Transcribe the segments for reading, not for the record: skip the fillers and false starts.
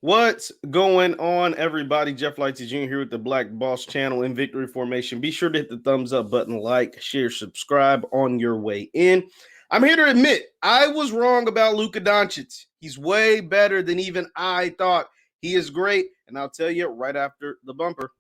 What's going on, everybody? Jeff Lightsy Jr. here with the Black Boss Channel in Victory Formation. Be sure to hit the thumbs up button, like, share, subscribe on your way in. I'm here to admit I was wrong about Luka Doncic. He's way better than even I thought. He is great, and I'll tell you right after the bumper.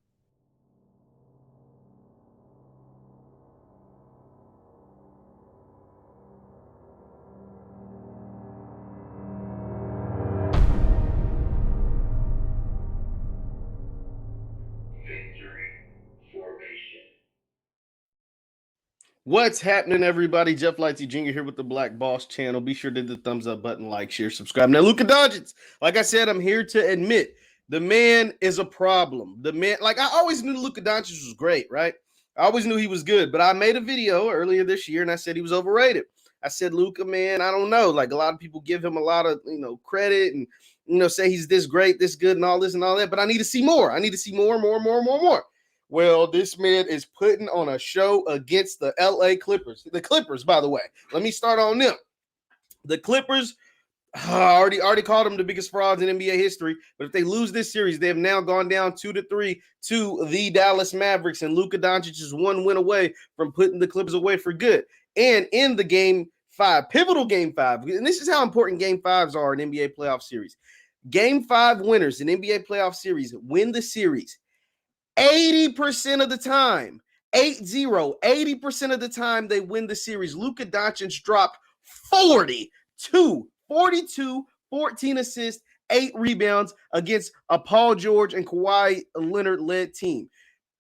What's happening, everybody? Jeff Lightsy Jr. here with the Black Boss Channel. Be sure to hit the thumbs up button, like, share, subscribe. Now, Luka Doncic, like I said, I'm here to admit the man is a problem. The man, like I always knew Luka Doncic was great, right? I always knew he was good, but I made a video earlier this year and I said he was overrated. I said, Luka, man, I don't know. Like a lot of people give him a lot of credit and say he's this great, this good, and all this and all that. But I need to see more. I need to see more. Well, this man is putting on a show against the LA Clippers. The Clippers, by the way. Let me start on them. The Clippers, I already called them the biggest frauds in NBA history. But if they lose this series, they have now gone down 2-3 to the Dallas Mavericks. And Luka Doncic is one win away from putting the Clippers away for good. And in the game 5, pivotal game 5, and this is how important game 5s are in NBA playoff series. Game 5 winners in NBA playoff series win the series 80% of the time. 80% of the time they win the series. Luka Doncic dropped 42, 14 assists, 8 rebounds against a Paul George and Kawhi Leonard-led team.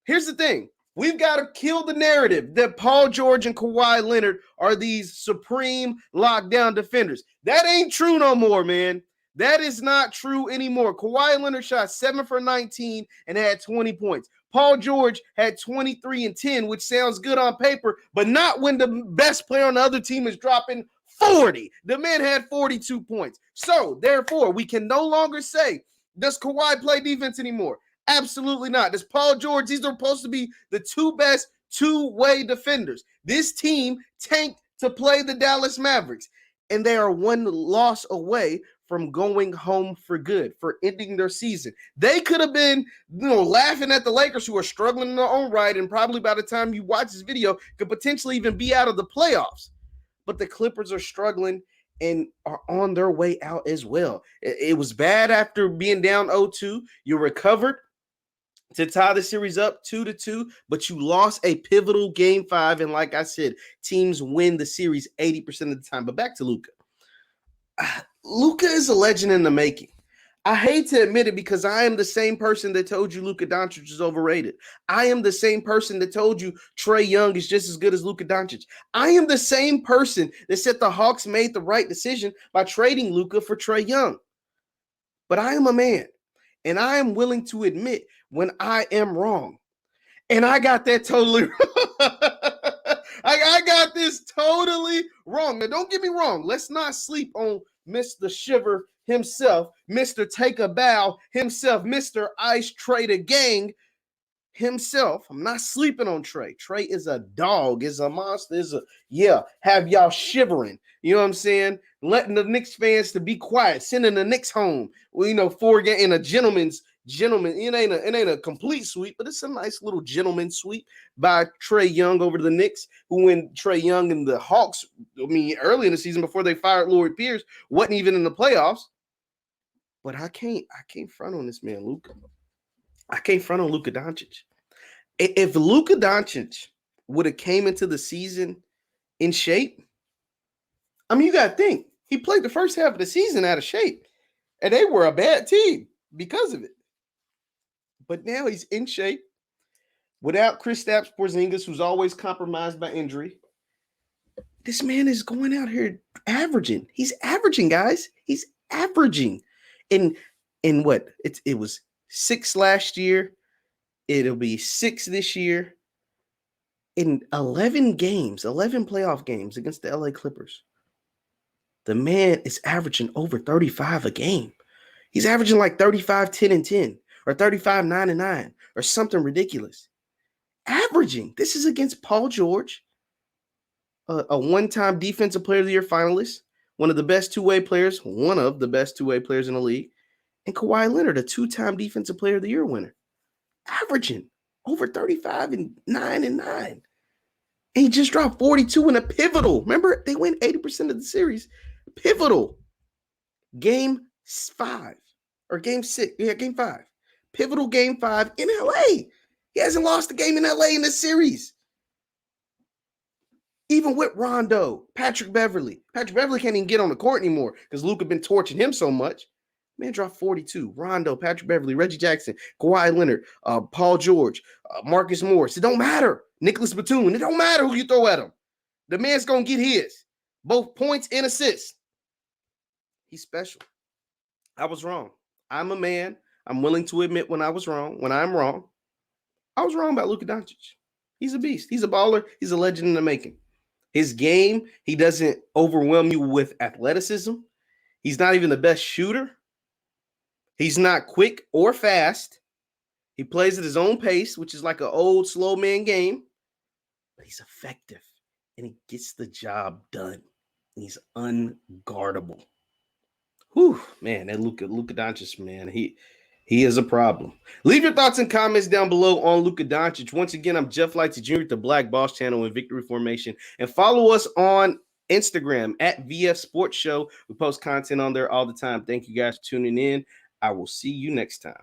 Here's the thing. We've got to kill the narrative that Paul George and Kawhi Leonard are these supreme lockdown defenders. That ain't true no more, man. That is not true anymore. Kawhi Leonard shot 7 for 19 and had 20 points. Paul George had 23 and 10, which sounds good on paper, but not when the best player on the other team is dropping 40. The man had 42 points. So, therefore, we can no longer say, does Kawhi play defense anymore? Absolutely not. Does Paul George, these are supposed to be the two best two-way defenders. This team tanked to play the Dallas Mavericks, and they are one loss away from going home for good, for ending their season. They could have been, laughing at the Lakers, who are struggling in their own right, and probably by the time you watch this video, could potentially even be out of the playoffs. But the Clippers are struggling and are on their way out as well. It was bad after being down 0-2. You recovered to tie the series up 2-2, but you lost a pivotal game 5. And like I said, teams win the series 80% of the time. But back to Luka. Luka is a legend in the making. I hate to admit it because I am the same person that told you Luka Doncic is overrated. I am the same person that told you Trae Young is just as good as Luka Doncic. I am the same person that said the Hawks made the right decision by trading Luka for Trae Young. But I am a man, and I am willing to admit when I am wrong. And I got that totally wrong. I got this totally wrong. Now, don't get me wrong. Let's not sleep on Mr. Shiver himself, Mr. Take a Bow himself, Mr. Ice Trader Gang himself. I'm not sleeping on Trae. Trae is a dog, is a monster, have y'all shivering. You know what I'm saying? Letting the Knicks fans to be quiet, sending the Knicks home. Well, 4 games in a gentleman. It ain't a complete sweep, but it's a nice little gentleman sweep by Trae Young over to the Knicks, who when Trae Young and the Hawks, early in the season before they fired Lloyd Pierce, wasn't even in the playoffs. But I can't front on this man, Luka. I can't front on Luka Doncic. If Luka Doncic would have came into the season in shape, you got to think, he played the first half of the season out of shape, and they were a bad team because of it. But now he's in shape without Kristaps Porzingis, who's always compromised by injury. This man is going out here averaging. He's averaging, guys. He's averaging. In what? It was 6 last year. It'll be 6 this year. In 11 playoff games against the LA Clippers, the man is averaging over 35 a game. He's averaging like 35, 10, and 10. Or 35, 9, and 9, or something ridiculous. Averaging. This is against Paul George, a one-time Defensive Player of the Year finalist, one of the best two-way players in the league, And Kawhi Leonard, a 2-time Defensive Player of the Year winner, averaging over 35 and 9 and 9. And he just dropped 42 in a pivotal. Remember, they win 80% of the series. Pivotal. Game 5 or game 6. Yeah, game 5. Pivotal game 5 in LA. He hasn't lost a game in LA in this series. Even with Rondo, Patrick Beverly. Patrick Beverly can't even get on the court anymore because Luka been torching him so much. Man dropped 42. Rondo, Patrick Beverly, Reggie Jackson, Kawhi Leonard, Paul George, Marcus Morris. It don't matter. Nicholas Batum. It don't matter who you throw at him. The man's going to get his. Both points and assists. He's special. I was wrong. I'm a man. I'm willing to admit when I was wrong. When I'm wrong. I was wrong about Luka Doncic. He's a beast. He's a baller. He's a legend in the making. His game, he doesn't overwhelm you with athleticism. He's not even the best shooter. He's not quick or fast. He plays at his own pace, which is like an old slow man game. But he's effective, and he gets the job done. He's unguardable. Whew, man, that Luka Doncic, man, he is a problem. Leave your thoughts and comments down below on Luka Doncic. Once again, I'm Jeff Lightsy Jr. at the Black Boss Channel and Victory Formation. And follow us on Instagram at VF Sports Show. We post content on there all the time. Thank you guys for tuning in. I will see you next time.